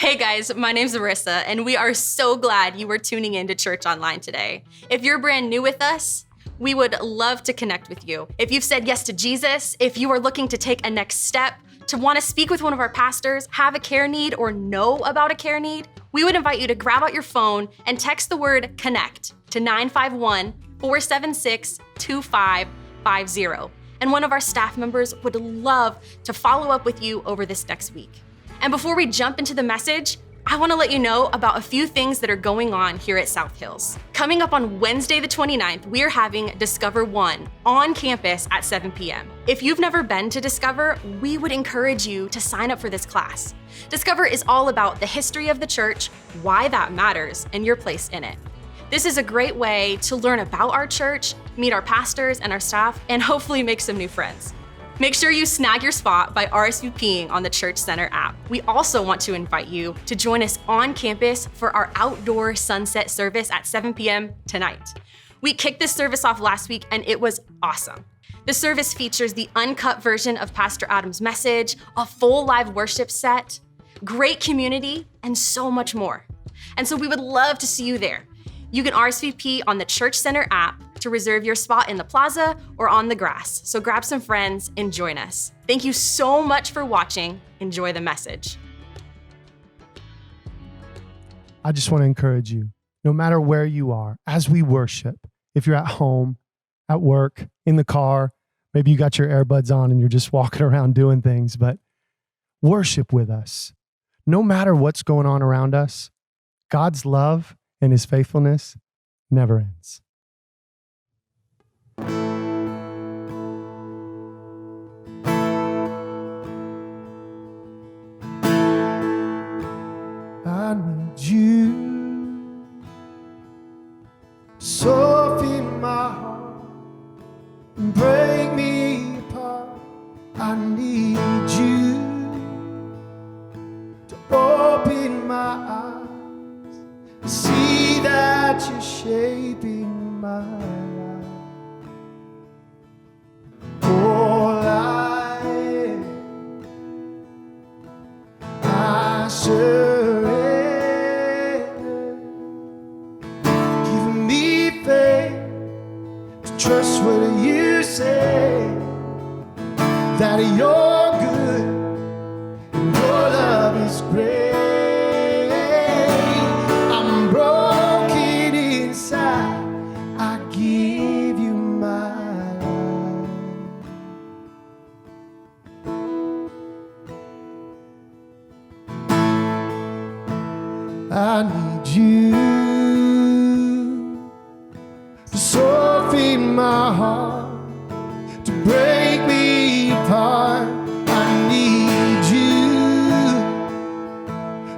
Hey guys, my name's Marissa, and we are so glad you were tuning in to Church Online today. If you're brand new with us, we would love to connect with you. If you've said yes to Jesus, if you are looking to take a next step, to want to speak with one of our pastors, have a care need, or know about a care need, we would invite you to grab out your phone and text the word CONNECT to 951-476-2550. And one of our staff members would love to follow up with you over this next week. And before we jump into the message, I want to let you know about a few things that are going on here at South Hills. Coming up on Wednesday the 29th, we are having Discover One on campus at 7 p.m. If you've never been to Discover, we would encourage you to sign up for this class. Discover is all about the history of the church, why that matters, and your place in it. This is a great way to learn about our church, meet our pastors and our staff, and hopefully make some new friends. Make sure you snag your spot by RSVPing on the Church Center app. We also want to invite you to join us on campus for our outdoor sunset service at 7 p.m. tonight. We kicked this service off last week and it was awesome. The service features the uncut version of Pastor Adam's message, a full live worship set, great community, and so much more. And so we would love to see you there. You can RSVP on the Church Center app to reserve your spot in the plaza or on the grass. So grab some friends and join us. Thank you so much for watching. Enjoy the message. I just want to encourage you, no matter where you are, as we worship, if you're at home, at work, in the car, maybe you got your earbuds on and you're just walking around doing things, but worship with us. No matter what's going on around us, God's love and his faithfulness never ends. I need you, soften my heart and break me apart. I need you to open my eyes, see that you're shaping my life. All I am, I surrender. Give me faith to trust what you say, that you're good and your love is great. I need you to soften my heart, to break me apart. I need you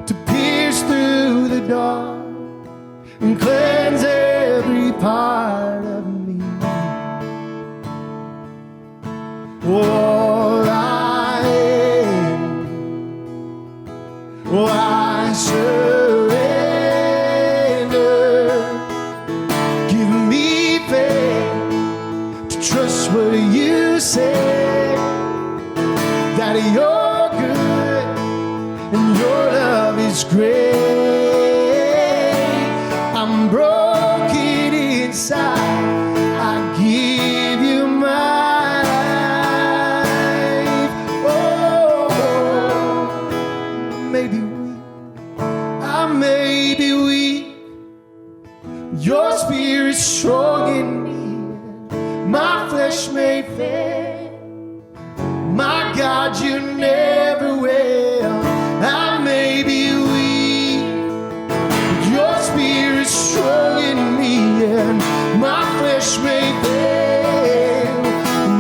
to pierce through the dark and cleanse every part of me. All I am, oh, I surrender. What you say, that you're good and your love is great. I'm broken inside, I give you my life. Oh, maybe weak, I may be weak, your spirit's strong in me. My flesh may fail, my God, you never will. I may be weak, but your spirit's strong in me, and my flesh may fail,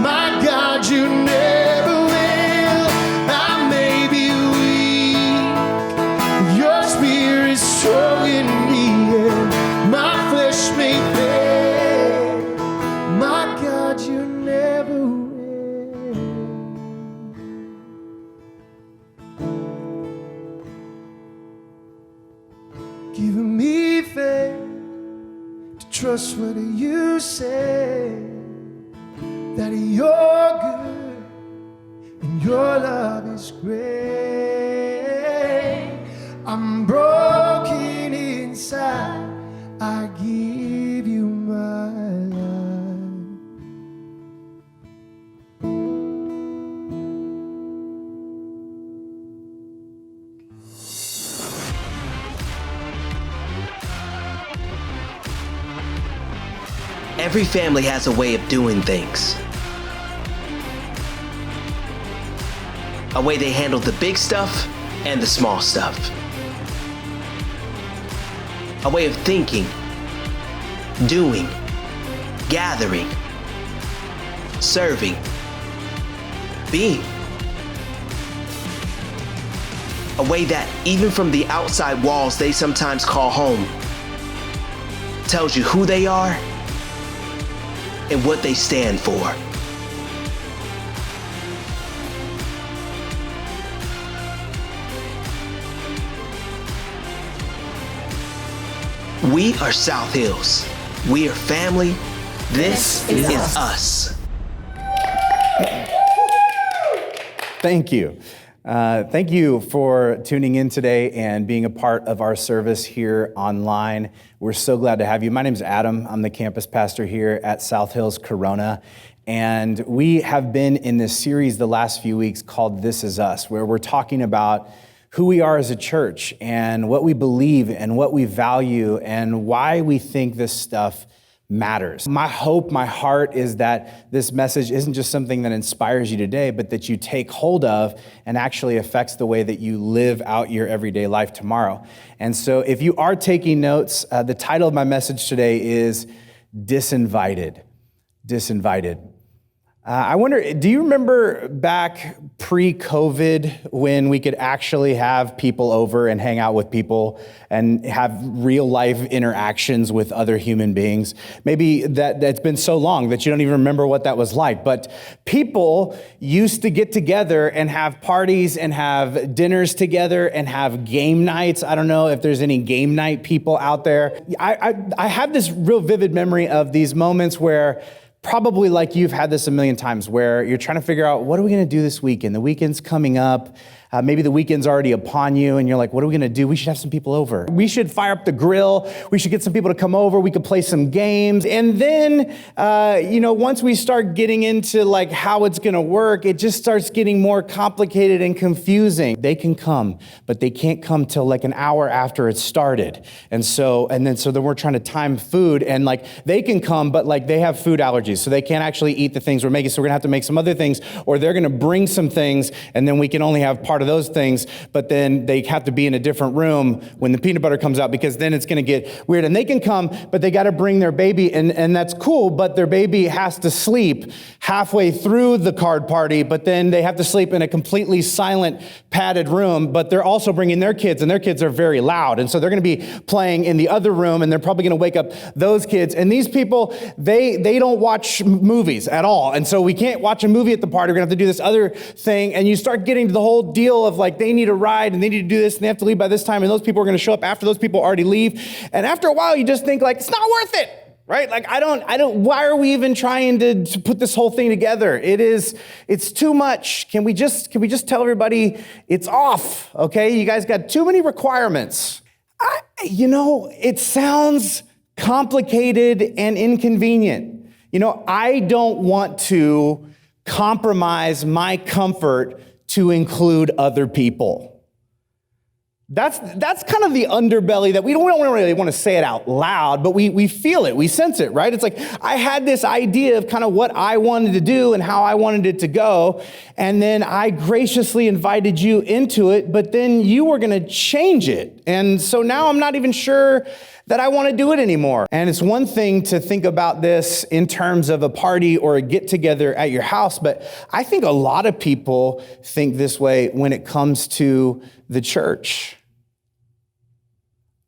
my God, you never will. I may be weak, but your spirit's strong in me, and my flesh may fail, my God, you never will. Give me faith to trust what you say, that you're good and your love is great. I I'm broken inside. I give you my life. Every family has a way of doing things. A way they handle the big stuff and the small stuff. A way of thinking, doing, gathering, serving, being. A way that, even from the outside walls they sometimes call home, tells you who they are and what they stand for. We are South Hills. We are family. This is us. Thank you. Thank you for tuning in today and being a part of our service here online. We're so glad to have you. My name is Adam. I'm the campus pastor here at South Hills Corona. And we have been in this series the last few weeks called This Is Us, where we're talking about who we are as a church and what we believe and what we value and why we think this stuff matters. My hope, my heart is that this message isn't just something that inspires you today, but that you take hold of and actually affects the way that you live out your everyday life tomorrow. And so if you are taking notes, the title of my message today is Disinvited. Disinvited. I wonder, do you remember back pre-COVID when we could actually have people over and hang out with people and have real life interactions with other human beings? Maybe that's been so long that you don't even remember what that was like. But people used to get together and have parties and have dinners together and have game nights. I don't know if there's any game night people out there. I have this real vivid memory of these moments where probably like you've had this a million times where you're trying to figure out, what are we going to do this weekend? The weekend's coming up. Maybe the weekend's already upon you and you're like, what are we going to do? We should have some people over. We should fire up the grill. We should get some people to come over. We could play some games. And then, once we start getting into like how it's going to work, it just starts getting more complicated and confusing. They can come, but they can't come till like an hour after it started. And then we're trying to time food and like they can come, but like they have food allergies. So they can't actually eat the things we're making. So we're gonna have to make some other things, or they're gonna bring some things and then we can only have part of those things, but then they have to be in a different room when the peanut butter comes out because then it's gonna get weird. And they can come, but they gotta bring their baby and that's cool, but their baby has to sleep halfway through the card party, but then they have to sleep in a completely silent, padded room, but they're also bringing their kids and their kids are very loud. And so they're gonna be playing in the other room and they're probably gonna wake up those kids. And these people, they don't watch movies at all. And so we can't watch a movie at the party. We're gonna have to do this other thing. And you start getting to the whole deal of like, they need a ride and they need to do this and they have to leave by this time. And those people are gonna show up after those people already leave. And after a while, you just think like, it's not worth it. Right? Like, I don't, why are we even trying to put this whole thing together? It's too much. Can we just tell everybody it's off? Okay. You guys got too many requirements. It sounds complicated and inconvenient. I don't want to compromise my comfort to include other people. That's kind of the underbelly that we don't really want to say it out loud, but we feel it, we sense it, right? It's like, I had this idea of kind of what I wanted to do and how I wanted it to go, and then I graciously invited you into it, but then you were going to change it. And so now I'm not even sure that I want to do it anymore. And it's one thing to think about this in terms of a party or a get-together at your house, but I think a lot of people think this way when it comes to the church.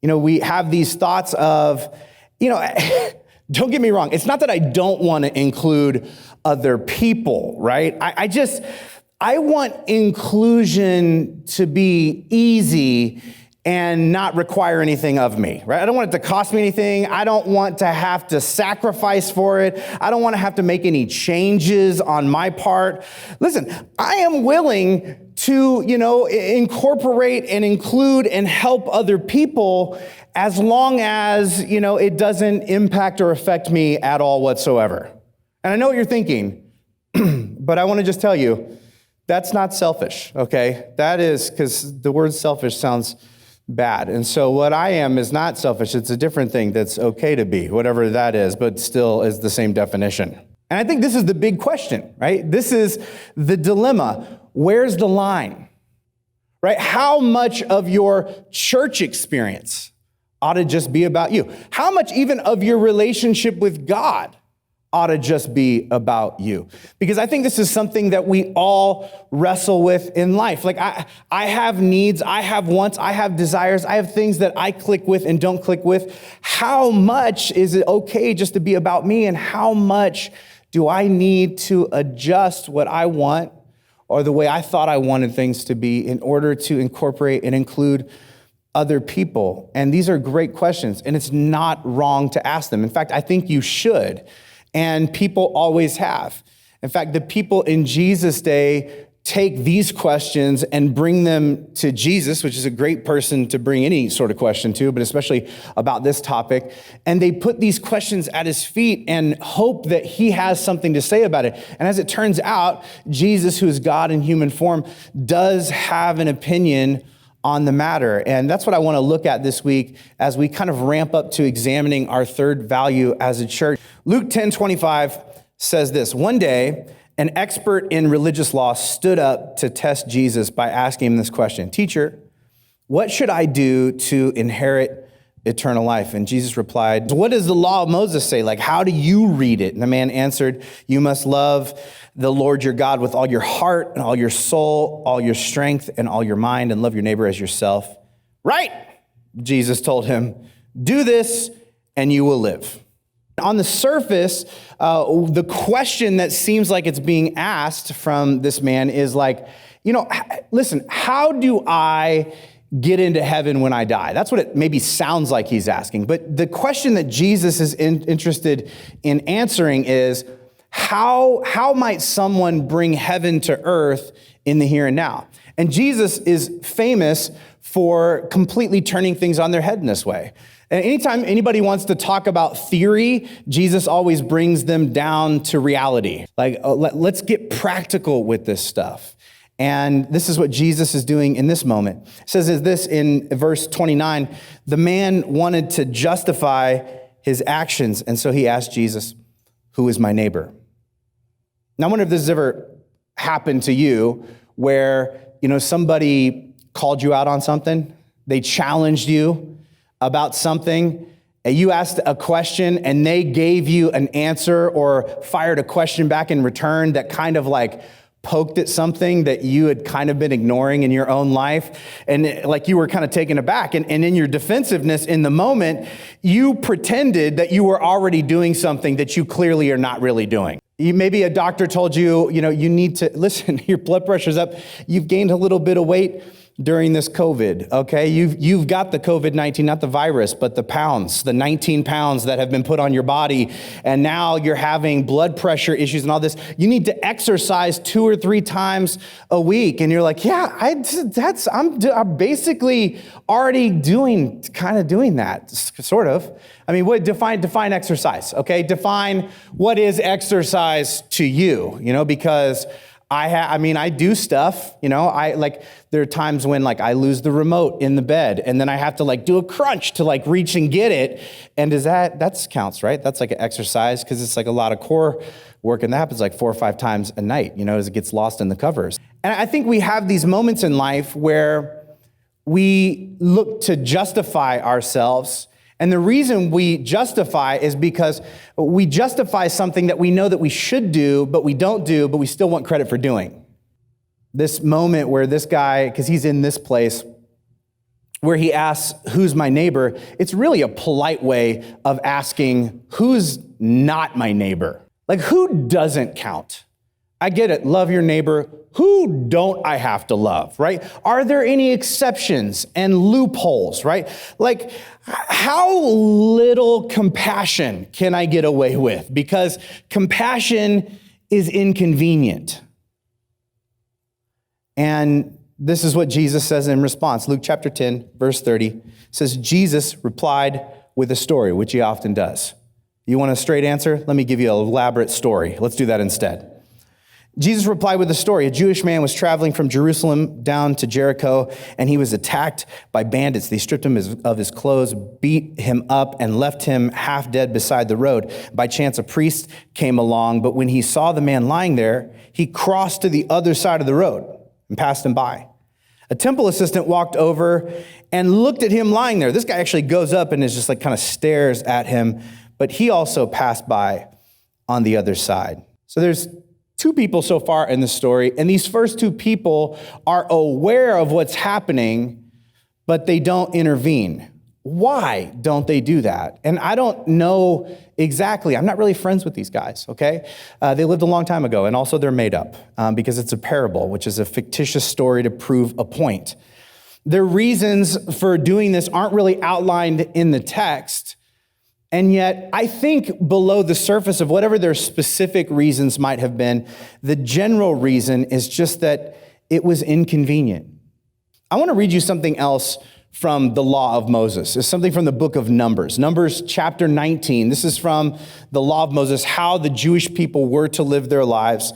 We have these thoughts of, don't get me wrong, it's not that I don't want to include other people, right? I want inclusion to be easy and not require anything of me, right? I don't want it to cost me anything. I don't want to have to sacrifice for it. I don't want to have to make any changes on my part. Listen, I am willing to, incorporate and include and help other people as long as, it doesn't impact or affect me at all whatsoever. And I know what you're thinking, but I want to just tell you, that's not selfish, okay? That is, because the word selfish sounds bad. And so what I am is not selfish. It's a different thing that's okay to be, whatever that is, but still is the same definition. And I think this is the big question, right? This is the dilemma. Where's the line, right? How much of your church experience ought to just be about you? How much even of your relationship with God ought to just be about you? Because I think this is something that we all wrestle with in life. Like I have needs, I have wants, I have desires, I have things that I click with and don't click with. How much is it okay just to be about me? And how much do I need to adjust what I want or the way I thought I wanted things to be in order to incorporate and include other people? And these are great questions, and it's not wrong to ask them. In fact, I think you should. And people always have. In fact, the people in Jesus' day take these questions and bring them to Jesus, which is a great person to bring any sort of question to, but especially about this topic. And they put these questions at his feet and hope that he has something to say about it. And as it turns out, Jesus, who is God in human form, does have an opinion on the matter. And that's what I want to look at this week as we kind of ramp up to examining our third value as a church. Luke 10:25 says this: one day, an expert in religious law stood up to test Jesus by asking him this question: "Teacher, what should I do to inherit eternal life?" And Jesus replied, "What does the law of Moses say? Like, how do you read it?" And the man answered, "You must love the Lord your God with all your heart and all your soul, all your strength and all your mind, and love your neighbor as yourself." "Right," Jesus told him, "do this and you will live." On the surface, the question that seems like it's being asked from this man is like, listen, how do I get into heaven when I die? That's what it maybe sounds like he's asking. But the question that Jesus is interested in answering is, how might someone bring heaven to earth in the here and now? And Jesus is famous for completely turning things on their head in this way. And anytime anybody wants to talk about theory, Jesus always brings them down to reality. Like, let's get practical with this stuff. And this is what Jesus is doing in this moment. It says this in verse 29, the man wanted to justify his actions. And so he asked Jesus, "Who is my neighbor?" Now, I wonder if this has ever happened to you where, somebody called you out on something. They challenged you about something, and you asked a question and they gave you an answer or fired a question back in return that kind of like poked at something that you had kind of been ignoring in your own life. And like you were kind of taken aback. And in your defensiveness in the moment, you pretended that you were already doing something that you clearly are not really doing. Maybe a doctor told you, you need to, listen, your blood pressure's up. You've gained a little bit of weight during this COVID, okay? You've got the COVID-19, not the virus, but the pounds, the 19 pounds that have been put on your body, and now you're having blood pressure issues and all this. You need to exercise 2 or 3 times a week, and you're like, yeah, I'm basically already doing that, sort of. I mean, what define exercise, okay? Define what is exercise to you, because I do stuff, there are times when I lose the remote in the bed and then I have to do a crunch to reach and get it. And that counts, right? That's like an exercise because it's a lot of core work, and that happens 4 or 5 times a night, as it gets lost in the covers. And I think we have these moments in life where we look to justify ourselves. And the reason we justify is because we justify something that we know that we should do, but we don't do, but we still want credit for doing. This moment where this guy, because he's in this place, where he asks, "Who's my neighbor?" It's really a polite way of asking, "Who's not my neighbor?" Who doesn't count? I get it. Love your neighbor. Who don't I have to love, right? Are there any exceptions and loopholes, right? Like, how little compassion can I get away with? Because compassion is inconvenient. And this is what Jesus says in response. Luke chapter 10, verse 30 says, Jesus replied with a story, which he often does. You want a straight answer? Let me give you an elaborate story. Let's do that instead. Jesus replied with a story. A Jewish man was traveling from Jerusalem down to Jericho, and he was attacked by bandits. They stripped him of his clothes, beat him up, and left him half dead beside the road. By chance, a priest came along, but when he saw the man lying there, he crossed to the other side of the road and passed him by. A temple assistant walked over and looked at him lying there. This guy actually goes up and is just like kind of stares at him, but he also passed by on the other side. So there's two people so far in the story, and these first two people are aware of what's happening, but they don't intervene. Why don't they do that? And I don't know exactly. I'm not really friends with these guys, okay? They lived a long time ago, and also they're made up because it's a parable, which is a fictitious story to prove a point. Their reasons for doing this aren't really outlined in the text, and yet I think below the surface of whatever their specific reasons might have been, the general reason is just that it was inconvenient. I want to read you something else from the law of Moses. It's something from the book of Numbers. Numbers chapter 19. This is from the law of Moses, how the Jewish people were to live their lives.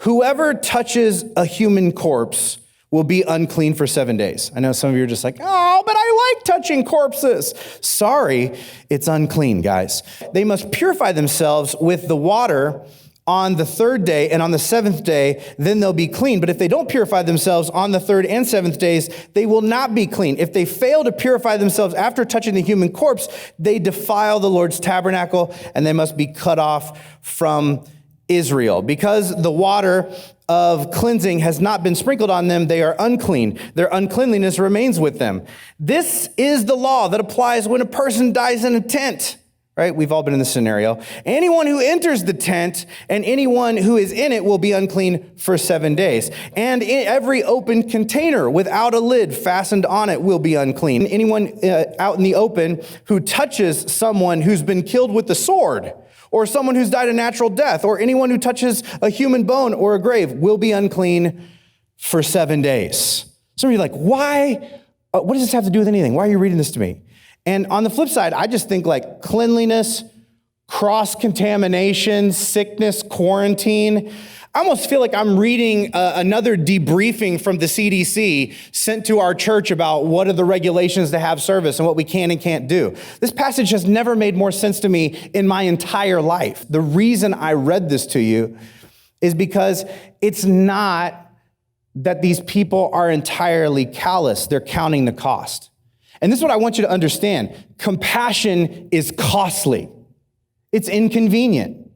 Whoever touches a human corpse will be unclean for 7 days. I know some of you are just like, oh, but I like touching corpses. Sorry, it's unclean, guys. They must purify themselves with the water on the third day, and on the seventh day, then they'll be clean. But if they don't purify themselves on the third and seventh days, they will not be clean. If they fail to purify themselves after touching the human corpse, they defile the Lord's tabernacle, and they must be cut off from Israel. Because the water of cleansing has not been sprinkled on them, they are unclean. Their uncleanliness remains with them. This is the law that applies when a person dies in a tent. Right? We've all been in this scenario. Anyone who enters the tent and anyone who is in it will be unclean for 7 days. And in every open container without a lid fastened on it will be unclean. Anyone out in the open who touches someone who's been killed with the sword, or someone who's died a natural death, or anyone who touches a human bone or a grave will be unclean for 7 days. Some of you are like, why? What does this have to do with anything? Why are you reading this to me? And on the flip side, I just think like cleanliness, cross-contamination, sickness, quarantine. I almost feel like I'm reading another debriefing from the CDC sent to our church about what are the regulations to have service and what we can and can't do. This passage has never made more sense to me in my entire life. The reason I read this to you is because it's not that these people are entirely callous. They're counting the cost. And this is what I want you to understand. Compassion is costly. It's inconvenient.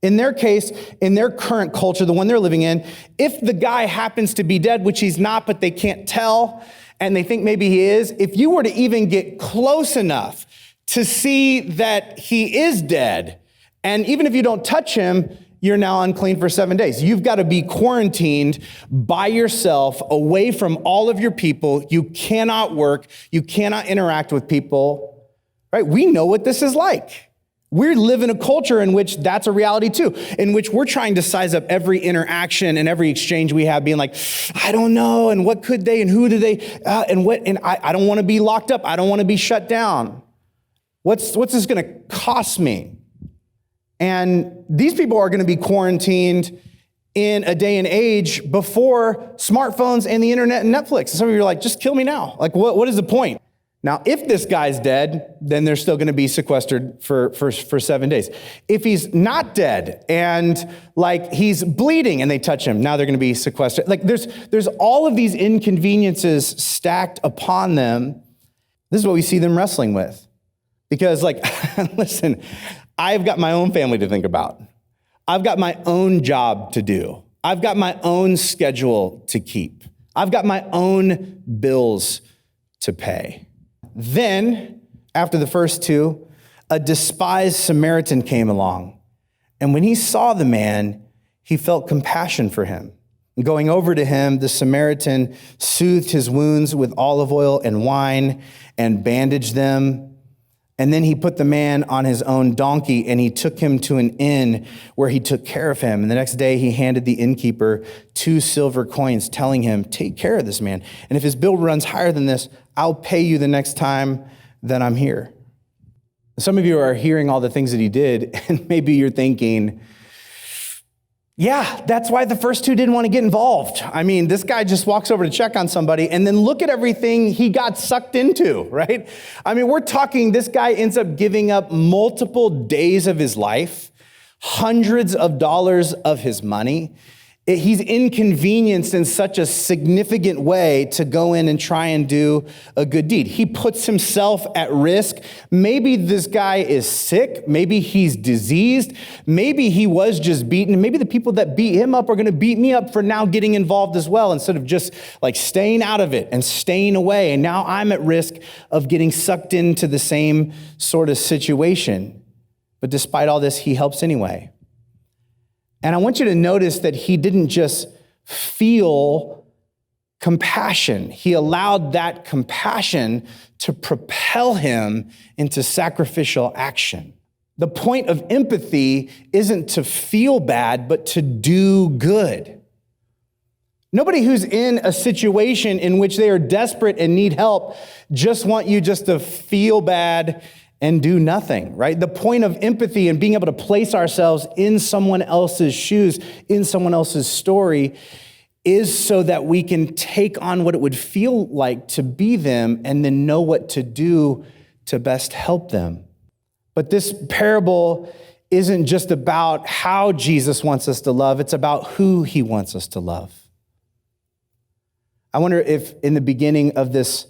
In their case, in their current culture, the one they're living in, if the guy happens to be dead, which he's not, but they can't tell, and they think maybe he is, if you were to even get close enough to see that he is dead, and even if you don't touch him, you're now unclean for 7 days. You've got to be quarantined by yourself, away from all of your people. You cannot work. You cannot interact with people, right? We know what this is like. We live in a culture in which that's a reality too, in which we're trying to size up every interaction and every exchange we have, being like, I don't know, and what could they, and who do they, and I don't want to be locked up. I don't want to be shut down. What's this going to cost me? And these people are going to be quarantined in a day and age before smartphones and the internet and Netflix. And some of you are like, just kill me now. Like, what is the point? Now, if this guy's dead, then they're still going to be sequestered for 7 days. If he's not dead and like he's bleeding and they touch him, now they're going to be sequestered. Like there's all of these inconveniences stacked upon them. This is what we see them wrestling with. Because like, listen, I've got my own family to think about. I've got my own job to do. I've got my own schedule to keep. I've got my own bills to pay. Then, after the first two, a despised Samaritan came along. And when he saw the man, he felt compassion for him. Going over to him, the Samaritan soothed his wounds with olive oil and wine and bandaged them. And then he put the man on his own donkey and he took him to an inn where he took care of him. And the next day he handed the innkeeper 2 silver coins, telling him, take care of this man. And if his bill runs higher than this, I'll pay you the next time that I'm here. Some of you are hearing all the things that he did, and maybe you're thinking, yeah, that's why the first 2 didn't want to get involved. I mean, this guy just walks over to check on somebody, and then look at everything he got sucked into, right? I mean, we're talking, this guy ends up giving up multiple days of his life, hundreds of dollars of his money. He's inconvenienced in such a significant way to go in and try and do a good deed. He puts himself at risk. Maybe this guy is sick. Maybe he's diseased. Maybe he was just beaten. Maybe the people that beat him up are going to beat me up for now getting involved as well, instead of just like staying out of it and staying away. And now I'm at risk of getting sucked into the same sort of situation. But despite all this, he helps anyway. And I want you to notice that he didn't just feel compassion. He allowed that compassion to propel him into sacrificial action. The point of empathy isn't to feel bad, but to do good. Nobody who's in a situation in which they are desperate and need help just want you just to feel bad and do nothing, right? The point of empathy and being able to place ourselves in someone else's shoes, in someone else's story, is so that we can take on what it would feel like to be them and then know what to do to best help them. But this parable isn't just about how Jesus wants us to love, it's about who he wants us to love. I wonder if in the beginning of this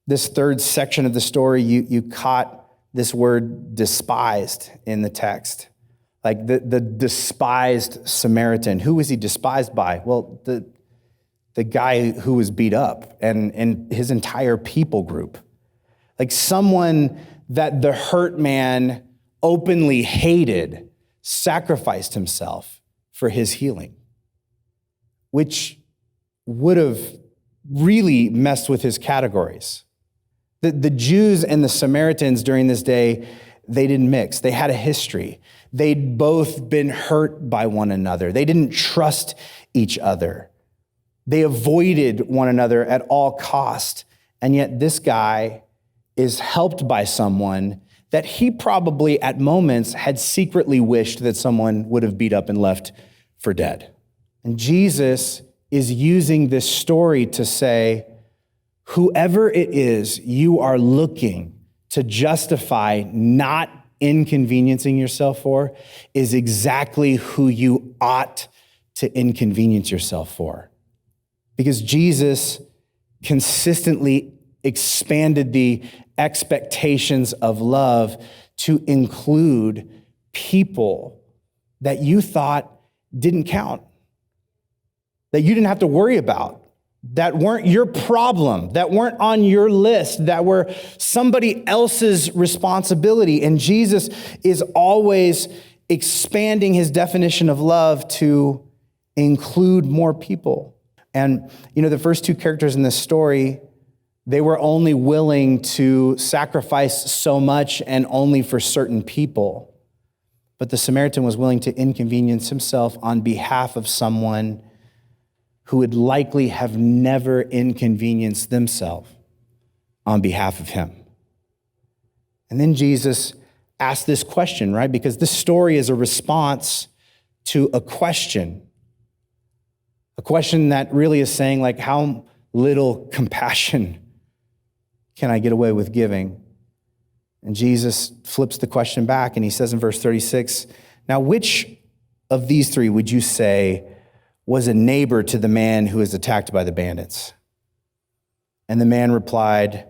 third section of the story, you caught this word despised in the text. Like the despised Samaritan. Who was he despised by? Well, the guy who was beat up and his entire people group. Like someone that the hurt man openly hated sacrificed himself for his healing, which would have really messed with his categories. The Jews and the Samaritans during this day, they didn't mix. They had a history. They'd both been hurt by one another. They didn't trust each other. They avoided one another at all cost. And yet this guy is helped by someone that he probably at moments had secretly wished that someone would have beat up and left for dead. And Jesus is using this story to say, whoever it is you are looking to justify not inconveniencing yourself for is exactly who you ought to inconvenience yourself for. Because Jesus consistently expanded the expectations of love to include people that you thought didn't count, that you didn't have to worry about, that weren't your problem, that weren't on your list, that were somebody else's responsibility. And Jesus is always expanding his definition of love to include more people. And, the first 2 characters in this story, they were only willing to sacrifice so much and only for certain people. But the Samaritan was willing to inconvenience himself on behalf of someone who would likely have never inconvenienced themselves on behalf of him. And then Jesus asked this question, right? Because this story is a response to a question that really is saying, like, how little compassion can I get away with giving? And Jesus flips the question back and he says in verse 36, now which of these 3 would you say was a neighbor to the man who was attacked by the bandits? And the man replied,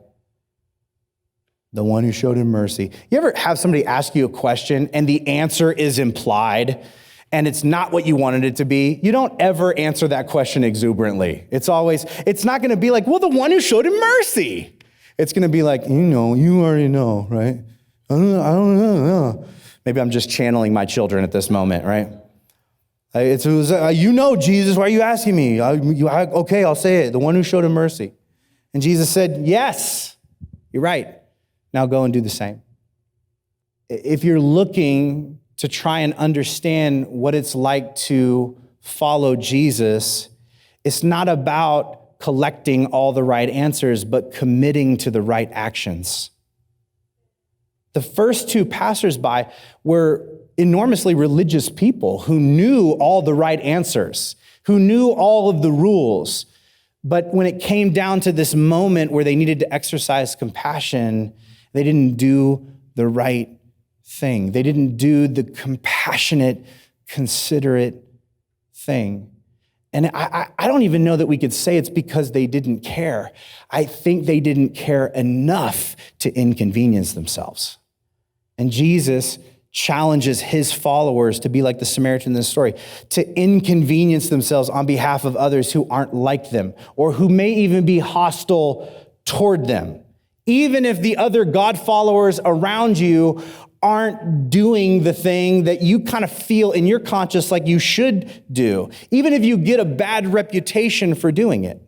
the one who showed him mercy. You ever have somebody ask you a question and the answer is implied and it's not what you wanted it to be? You don't ever answer that question exuberantly. It's not gonna be like, well, the one who showed him mercy. It's gonna be like, you already know, right? I don't know. Maybe I'm just channeling my children at this moment, right? You know, Jesus, why are you asking me? Okay, I'll say it. The one who showed him mercy. And Jesus said, yes, you're right. Now go and do the same. If you're looking to try and understand what it's like to follow Jesus, it's not about collecting all the right answers, but committing to the right actions. The first two passersby were enormously religious people who knew all the right answers, who knew all of the rules. But when it came down to this moment where they needed to exercise compassion, they didn't do the right thing. They didn't do the compassionate, considerate thing. And I don't even know that we could say it's because they didn't care. I think they didn't care enough to inconvenience themselves. And Jesus challenges his followers to be like the Samaritan in this story, to inconvenience themselves on behalf of others who aren't like them, or who may even be hostile toward them. Even if the other God followers around you aren't doing the thing that you kind of feel in your conscience like you should do, even if you get a bad reputation for doing it.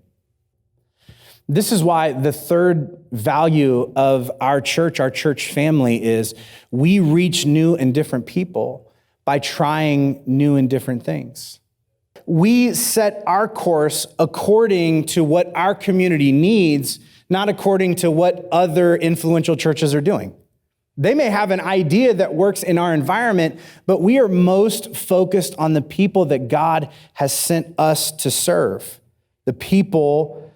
This is why the third value of our church family, is we reach new and different people by trying new and different things. We set our course according to what our community needs, not according to what other influential churches are doing. They may have an idea that works in our environment, but we are most focused on the people that God has sent us to serve, the people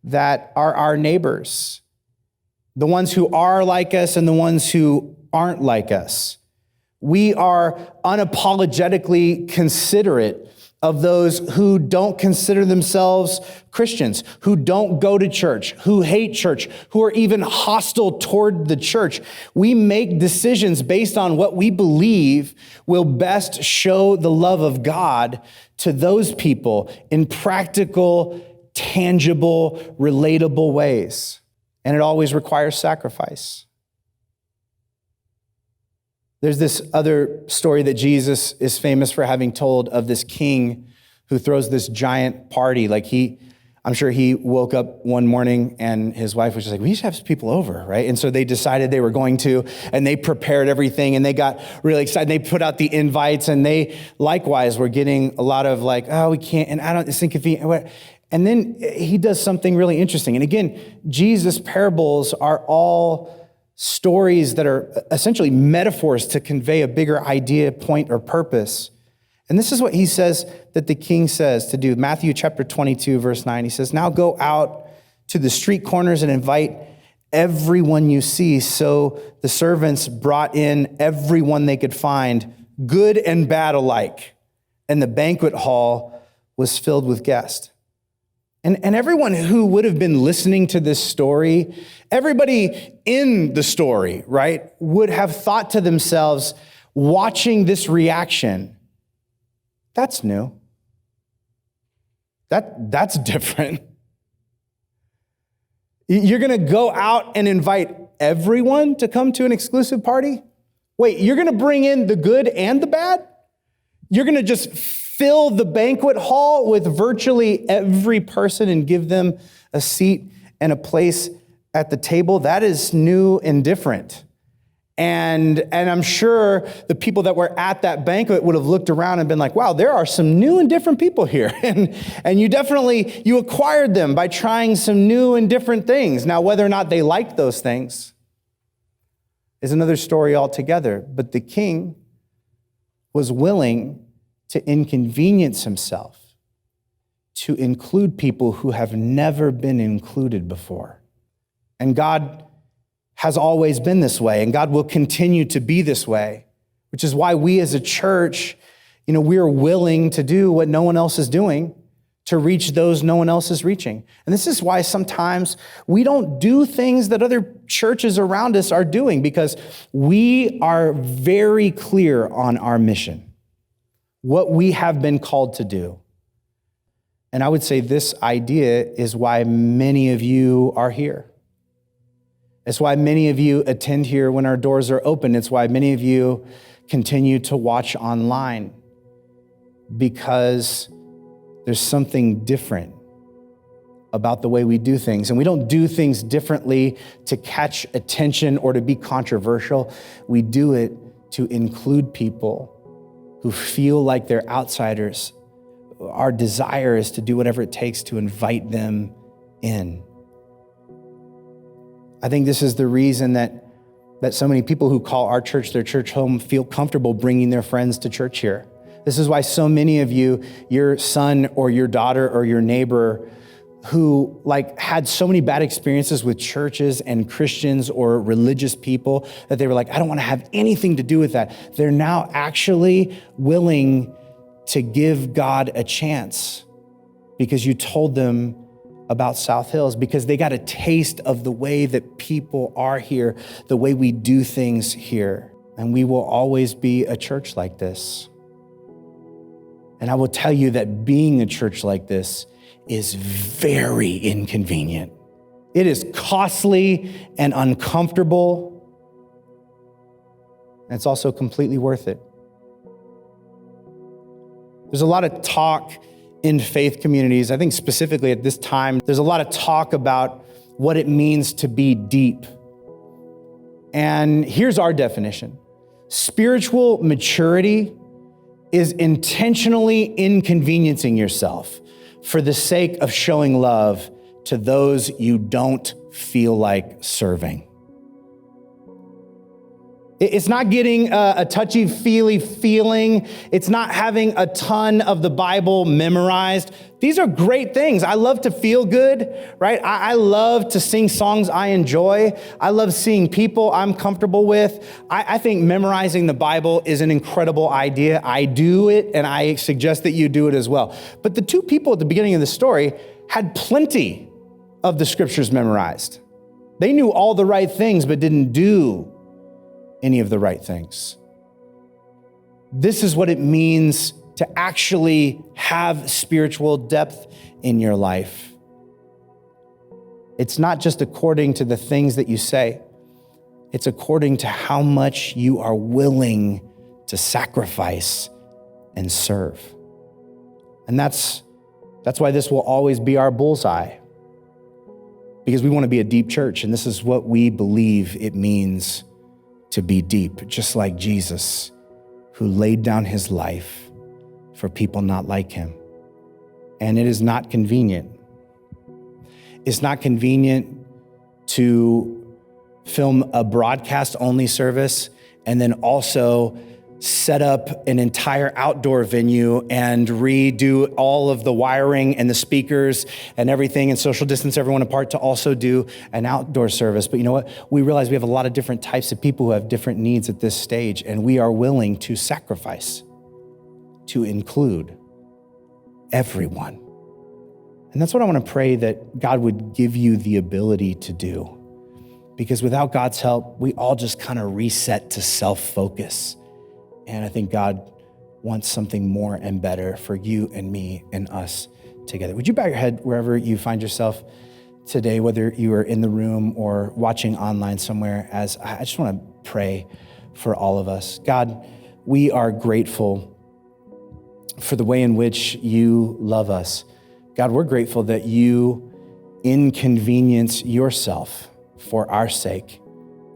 that are our neighbors, the ones who are like us and the ones who aren't like us. We are unapologetically considerate of those who don't consider themselves Christians, who don't go to church, who hate church, who are even hostile toward the church. We make decisions based on what we believe will best show the love of God to those people in practical, tangible, relatable ways. And it always requires sacrifice. There's this other story that Jesus is famous for having told of this king who throws this giant party. I'm sure he woke up one morning and his wife was just like, we should have people over, right? And so they decided they were going to, and they prepared everything and they got really excited. They put out the invites and they likewise were getting a lot of we can't, and I don't, it's inconvenient. And then he does something really interesting. And again, Jesus' parables are all stories that are essentially metaphors to convey a bigger idea, point, or purpose. And this is what he says that the king says to do. Matthew chapter 22, verse 9, he says, now go out to the street corners and invite everyone you see. So the servants brought in everyone they could find, good and bad alike. And the banquet hall was filled with guests. And everyone who would have been listening to this story, everybody in the story, right, would have thought to themselves, watching this reaction, that's new. That's different. You're going to go out and invite everyone to come to an exclusive party? Wait, you're going to bring in the good and the bad? You're going to just fill the banquet hall with virtually every person and give them a seat and a place at the table? That is new and different. And I'm sure the people that were at that banquet would have looked around and been like, wow, there are some new and different people here. And you acquired them by trying some new and different things. Now, whether or not they liked those things is another story altogether. But the king was willing to inconvenience himself to include people who have never been included before. And God has always been this way, and God will continue to be this way, which is why we as a church, we are willing to do what no one else is doing to reach those no one else is reaching. And this is why sometimes we don't do things that other churches around us are doing, because we are very clear on our mission, what we have been called to do. And I would say this idea is why many of you are here. It's why many of you attend here when our doors are open. It's why many of you continue to watch online. because there's something different about the way we do things. And we don't do things differently to catch attention or to be controversial. We do it to include people who feel like they're outsiders. Our desire is to do whatever it takes to invite them in. I think this is the reason that so many people who call our church their church home feel comfortable bringing their friends to church here. This is why so many of you, your son or your daughter or your neighbor who had so many bad experiences with churches and Christians or religious people that they were like, I don't want to have anything to do with that. They're now actually willing to give God a chance because you told them about South Hills, because they got a taste of the way that people are here, the way we do things here. And we will always be a church like this. And I will tell you that being a church like this is very inconvenient. It is costly and uncomfortable. And it's also completely worth it. There's a lot of talk in faith communities, I think specifically at this time, there's a lot of talk about what it means to be deep. And here's our definition. Spiritual maturity is intentionally inconveniencing yourself for the sake of showing love to those you don't feel like serving. It's not getting a touchy-feely feeling. It's not having a ton of the Bible memorized. These are great things. I love to feel good, right? I love to sing songs I enjoy. I love seeing people I'm comfortable with. I think memorizing the Bible is an incredible idea. I do it, and I suggest that you do it as well. But the two people at the beginning of the story had plenty of the scriptures memorized. They knew all the right things, but didn't do any of the right things. This is what it means to actually have spiritual depth in your life. It's not just according to the things that you say. It's according to how much you are willing to sacrifice and serve. And that's why this will always be our bullseye, because we want to be a deep church, and this is what we believe it means to be deep, just like Jesus, who laid down his life for people not like him. And it is not convenient. It's not convenient to film a broadcast-only service and then also set up an entire outdoor venue and redo all of the wiring and the speakers and everything and social distance everyone apart to also do an outdoor service. But you know what? We realize we have a lot of different types of people who have different needs at this stage, and we are willing to sacrifice to include everyone. And that's what I want to pray that God would give you the ability to do. Because without God's help, we all just kind of reset to self-focus. And I think God wants something more and better for you and me and us together. Would you bow your head wherever you find yourself today, whether you are in the room or watching online somewhere, as I just want to pray for all of us. God, we are grateful for the way in which you love us. God, we're grateful that you inconvenience yourself for our sake,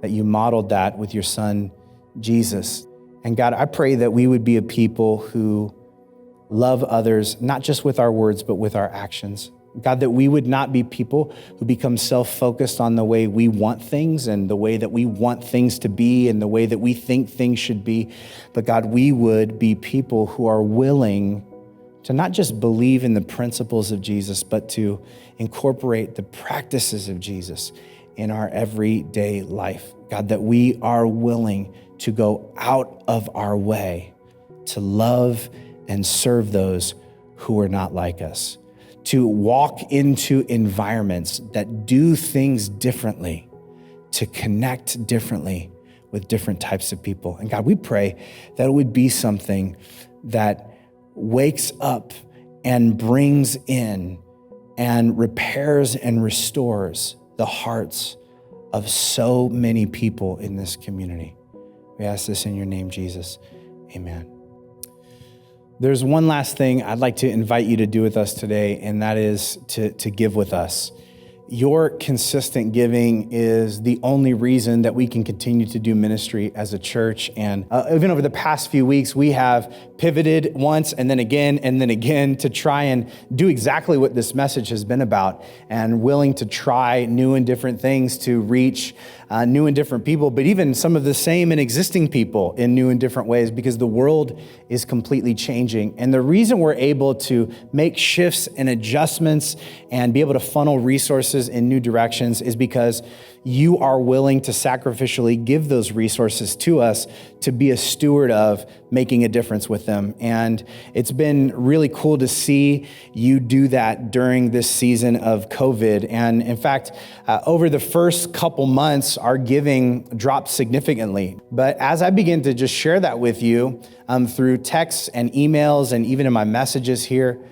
that you modeled that with your son, Jesus. And God, I pray that we would be a people who love others, not just with our words, but with our actions. God, that we would not be people who become self-focused on the way we want things and the way that we want things to be and the way that we think things should be. But God, we would be people who are willing to not just believe in the principles of Jesus, but to incorporate the practices of Jesus in our everyday life. God, that we are willing to go out of our way to love and serve those who are not like us, to walk into environments that do things differently, to connect differently with different types of people. And God, we pray that it would be something that wakes up and brings in and repairs and restores the hearts of so many people in this community. We ask this in your name, Jesus. Amen. There's one last thing I'd like to invite you to do with us today, and that is to give with us. Your consistent giving is the only reason that we can continue to do ministry as a church. And even over the past few weeks, we have pivoted once and then again to try and do exactly what this message has been about, and willing to try new and different things to reach new and different people, but even some of the same and existing people in new and different ways, because the world is completely changing. And the reason we're able to make shifts and adjustments and be able to funnel resources in new directions is because you are willing to sacrificially give those resources to us to be a steward of making a difference with them. And it's been really cool to see you do that during this season of COVID. And in fact, over the first couple months, our giving dropped significantly. But as I begin to just share that with you through texts and emails and even in my messages here,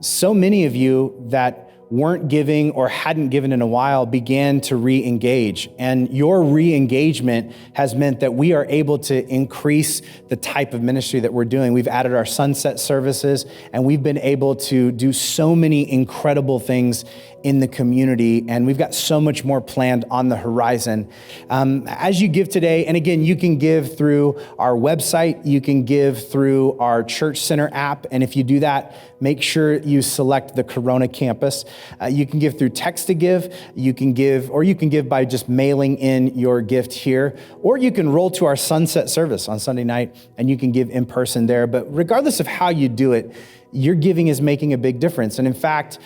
so many of you that weren't giving or hadn't given in a while began to re-engage. And your re-engagement has meant that we are able to increase the type of ministry that we're doing. We've added our sunset services, and we've been able to do so many incredible things in the community, and we've got so much more planned on the horizon. As you give today, and again, you can give through our website, you can give through our Church Center app, and if you do that, make sure you select the Corona campus. You can give through text to give, you can give by just mailing in your gift here, or you can roll to our sunset service on Sunday night, and you can give in person there. But regardless of how you do it, your giving is making a big difference. And in fact,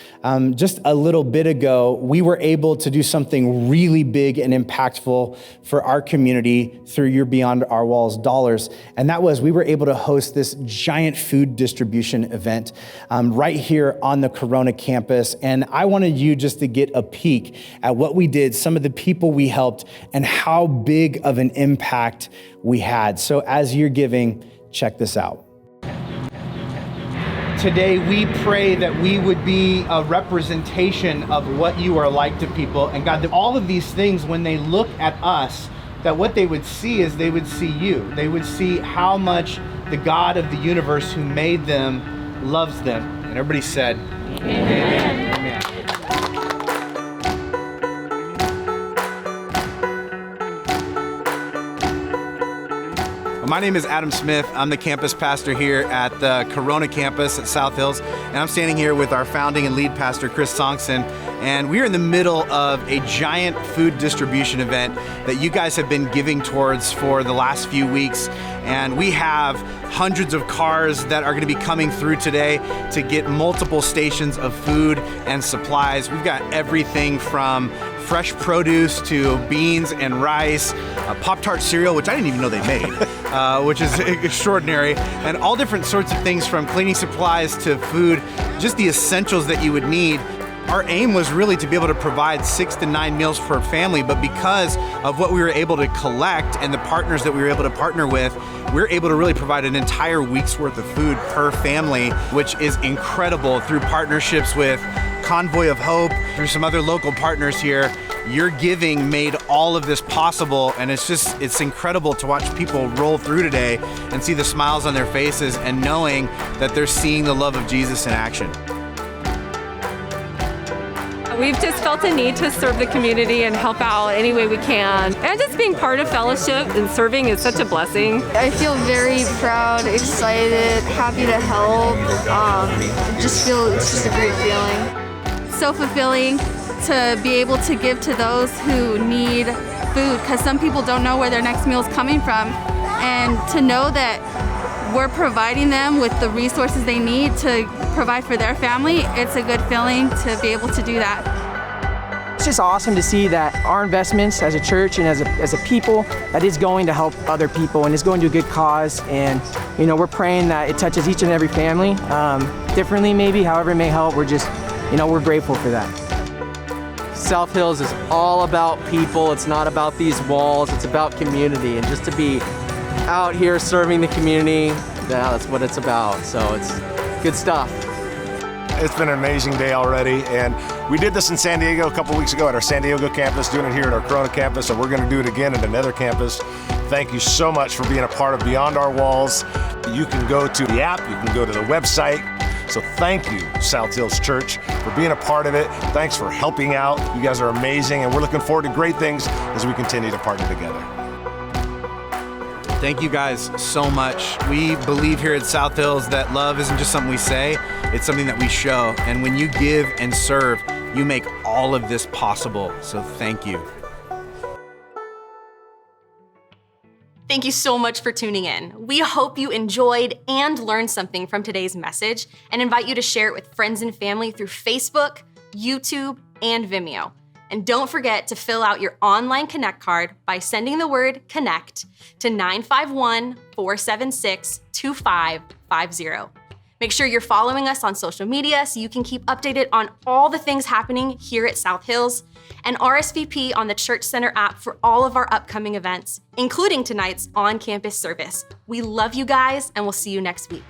just a little bit ago, we were able to do something really big and impactful for our community through your Beyond Our Walls dollars. And that was, we were able to host this giant food distribution event right here on the Corona campus. And I wanted you just to get a peek at what we did, some of the people we helped, and how big of an impact we had. So as you're giving, check this out. Today, we pray that we would be a representation of what you are like to people. And God, that all of these things, when they look at us, that what they would see is they would see you. They would see how much the God of the universe who made them loves them. And everybody said, Amen. Amen. My name is Adam Smith. I'm the campus pastor here at the Corona campus at South Hills, and I'm standing here with our founding and lead pastor, Chris Songson, and we are in the middle of a giant food distribution event that you guys have been giving towards for the last few weeks, and we have hundreds of cars that are going to be coming through today to get multiple stations of food and supplies. We've got everything from fresh produce to beans and rice, Pop-Tart cereal, which I didn't even know they made, which is extraordinary, and all different sorts of things from cleaning supplies to food, just the essentials that you would need. Our aim was really to be able to provide 6 to 9 meals per family, but because of what we were able to collect and the partners that we were able to partner with, we were able to really provide an entire week's worth of food per family, which is incredible through partnerships with Convoy of Hope, through some other local partners here. Your giving made all of this possible, and it's incredible to watch people roll through today and see the smiles on their faces and knowing that they're seeing the love of Jesus in action. We've just felt a need to serve the community and help out any way we can. And just being part of fellowship and serving is such a blessing. I feel very proud, excited, happy to help. It's just a great feeling. So fulfilling to be able to give to those who need food, because some people don't know where their next meal is coming from. And to know that we're providing them with the resources they need to provide for their family, it's a good feeling to be able to do that. It's just awesome to see that our investments as a church and as a people, that is going to help other people and is going to a good cause. And we're praying that it touches each and every family differently, maybe, however it may help. We're just, we're grateful for that. South Hills is all about people. It's not about these walls. It's about community, and just to be out here serving the community, that's what it's about. So it's good stuff. It's been an amazing day already, and we did this in San Diego a couple weeks ago at our San Diego campus, doing it here at our Corona campus, and we're going to do it again at another campus. Thank you so much for being a part of Beyond Our Walls. You can go to the app, you can go to the website. So thank you, South Hills Church, for being a part of it. Thanks for helping out. You guys are amazing, and we're looking forward to great things as we continue to partner together. Thank you guys so much. We believe here at South Hills that love isn't just something we say, it's something that we show. And when you give and serve, you make all of this possible. So thank you. Thank you so much for tuning in. We hope you enjoyed and learned something from today's message and invite you to share it with friends and family through Facebook, YouTube, and Vimeo. And don't forget to fill out your online Connect card by sending the word CONNECT to 951-476-2550. Make sure you're following us on social media so you can keep updated on all the things happening here at South Hills, and RSVP on the Church Center app for all of our upcoming events, including tonight's on-campus service. We love you guys, and we'll see you next week.